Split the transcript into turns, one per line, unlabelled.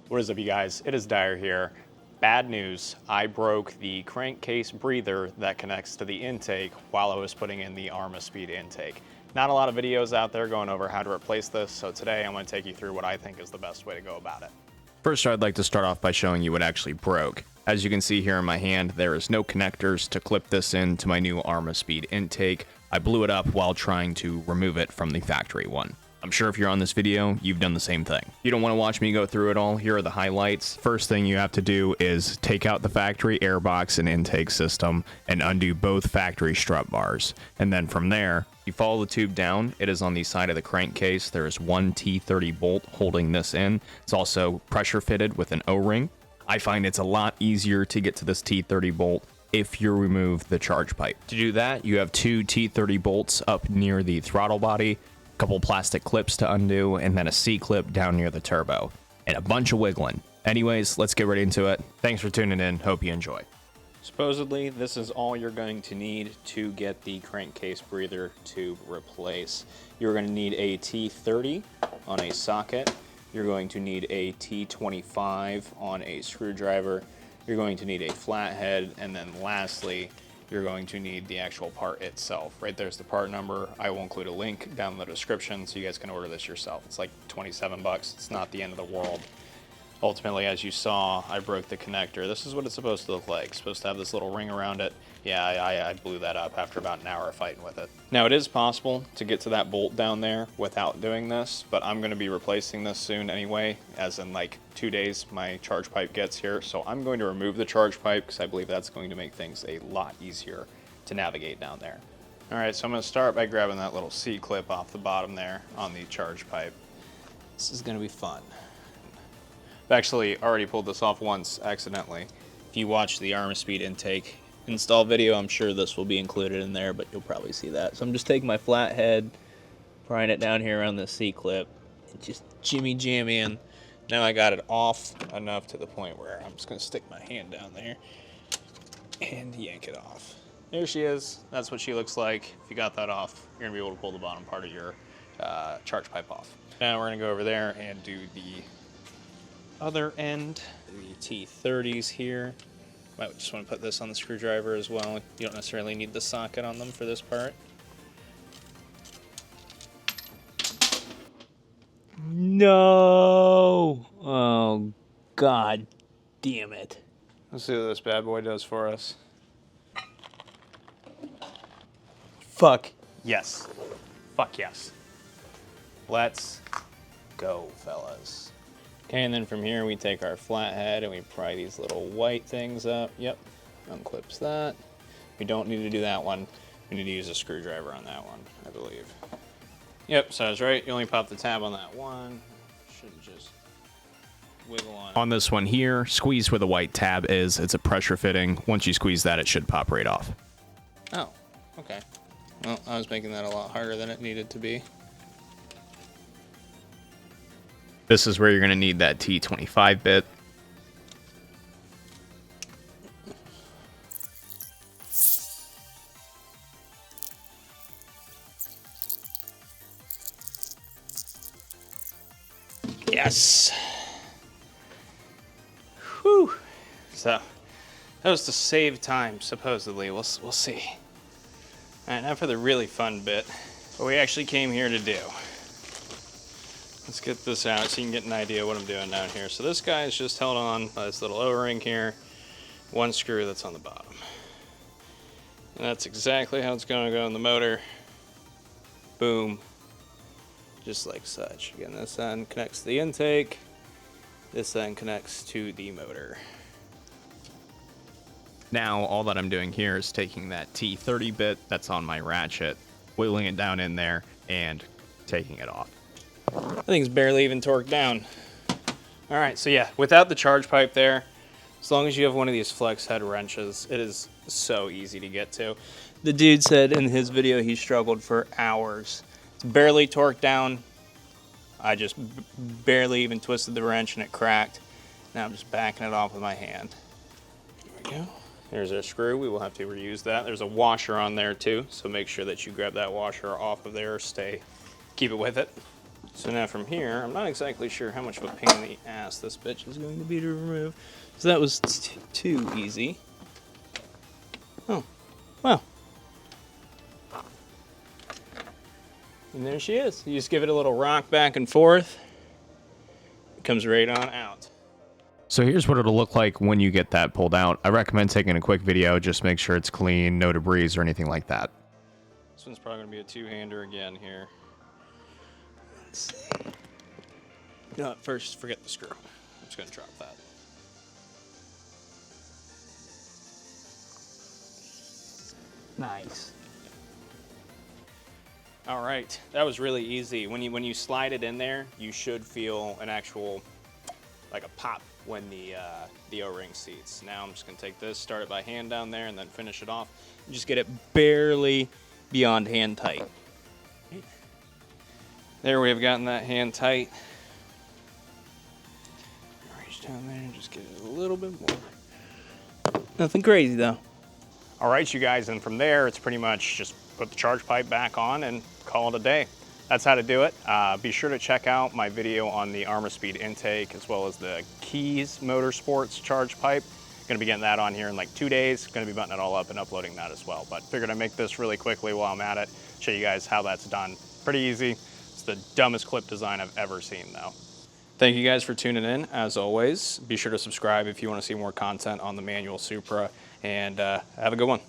What is up, you guys? It is Dyer here. Bad news, I broke the crankcase breather that connects to the intake while I was putting in the Arma-Speed intake. Not a lot of videos out there going over how to replace this, so today I'm going to take you through what I think is the best way to go about it. First, I'd like to start off by showing you what actually broke. As you can see here in my hand, there is no connectors to clip this into my new Arma-Speed intake. I blew it up while trying to remove it from the factory one. I'm sure if you're on this video, you've done the same thing. You don't want to watch me go through it all. Here are the highlights. First thing you have to do is take out the factory airbox and intake system and undo both factory strut bars. And then from there, you follow the tube down. It is on the side of the crankcase. There is one T30 bolt holding this in. It's also pressure fitted with an O-ring. I find it's a lot easier to get to this T30 bolt if you remove the charge pipe. To do that, you have two T30 bolts up near the throttle body, couple plastic clips to undo, and then a C-clip down near the turbo, and a bunch of wiggling. Anyways, let's get right into it. Thanks for tuning in. Hope you enjoy. Supposedly, this is all you're going to need to get the crankcase breather to replace. You're going to need a T30 on a socket. You're going to need a T25 on a screwdriver. You're going to need a flathead, and then lastly, you're going to need the actual part itself. Right there's the part number. I will include a link down in the description so you guys can order this yourself. It's like 27 bucks. It's not the end of the world. Ultimately, as you saw, I broke the connector. This is what it's supposed to look like. It's supposed to have this little ring around it. Yeah, I blew that up after about an hour of fighting with it. Now, it is possible to get to that bolt down there without doing this, but I'm going to be replacing this soon anyway, as in like 2 days my charge pipe gets here. So I'm going to remove the charge pipe because I believe that's going to make things a lot easier to navigate down there. All right, so I'm going to start by grabbing that little C-clip off the bottom there on the charge pipe. This is going to be fun. I've actually already pulled this off once accidentally. If you watch the Arma-Speed intake install video, I'm sure this will be included in there, but you'll probably see that. So I'm just taking my flathead, prying it down here around the C-clip, and just jimmy jam in. Now I got it off enough to the point where I'm just going to stick my hand down there and yank it off. There she is. That's what she looks like. If you got that off, you're going to be able to pull the bottom part of your charge pipe off. Now we're going to go over there and do the other end, the T30s here. Might just want to put this on the screwdriver as well. You don't necessarily need the socket on them for this part. No! Oh, god damn it. Let's see what this bad boy does for us. Fuck yes. Fuck yes. Let's go, fellas. Okay, and then from here we take our flathead and we pry these little white things up. Yep, unclips that. We don't need to do that one. We need to use a screwdriver on that one, I believe. Yep, so I was right. You only pop the tab on that one. Should just wiggle on it. On this one here, squeeze where the white tab is. It's a pressure fitting. Once you squeeze that, it should pop right off. Oh, okay. Well, I was making that a lot harder than it needed to be. This is where you're going to need that T25 bit. Yes. Whew. So that was to save time, supposedly. We'll see. All right, now for the really fun bit. What we actually came here to do. Let's get this out so you can get an idea of what I'm doing down here. So this guy is just held on by this little O-ring here, one screw that's on the bottom. And that's exactly how it's going to go in the motor. Boom. Just like such. Again, this end connects to the intake. This end connects to the motor. Now, all that I'm doing here is taking that T30 bit that's on my ratchet, wiggling it down in there, and taking it off. That thing's barely even torqued down. All right, so yeah, without the charge pipe there, as long as you have one of these flex head wrenches, it is so easy to get to. The dude said in his video he struggled for hours. It's barely torqued down. I just barely even twisted the wrench and it cracked. Now I'm just backing it off with my hand. There we go. There's our screw. We will have to reuse that. There's a washer on there too, so make sure that you grab that washer off of there or keep it with it. So now from here, I'm not exactly sure how much of a pain in the ass this bitch is going to be to remove. So that was too easy. Oh, wow. And there she is. You just give it a little rock back and forth. It comes right on out. So here's what it'll look like when you get that pulled out. I recommend taking a quick video, just make sure it's clean, no debris or anything like that. This one's probably gonna be a two-hander again here. Let's see. No, first, forget the screw. I'm just gonna drop that. Nice. All right, that was really easy. When you slide it in there, you should feel an actual, like a pop when the O-ring seats. Now I'm just gonna take this, start it by hand down there, and then finish it off. And just get it barely beyond hand tight. There we have gotten that hand tight. Reach down there and just get it a little bit more. Nothing crazy though. All right, you guys, and from there, it's pretty much just put the charge pipe back on and call it a day. That's how to do it. Be sure to check out my video on the ArmaSpeed intake as well as the Keys Motorsports charge pipe. Gonna be getting that on here in like 2 days. Gonna be buttoning it all up and uploading that as well. But figured I'd make this really quickly while I'm at it. Show you guys how that's done. Pretty easy. It's the dumbest clip design I've ever seen though. Thank you guys for tuning in. As always, be sure to subscribe if you want to see more content on the manual Supra, and have a good one.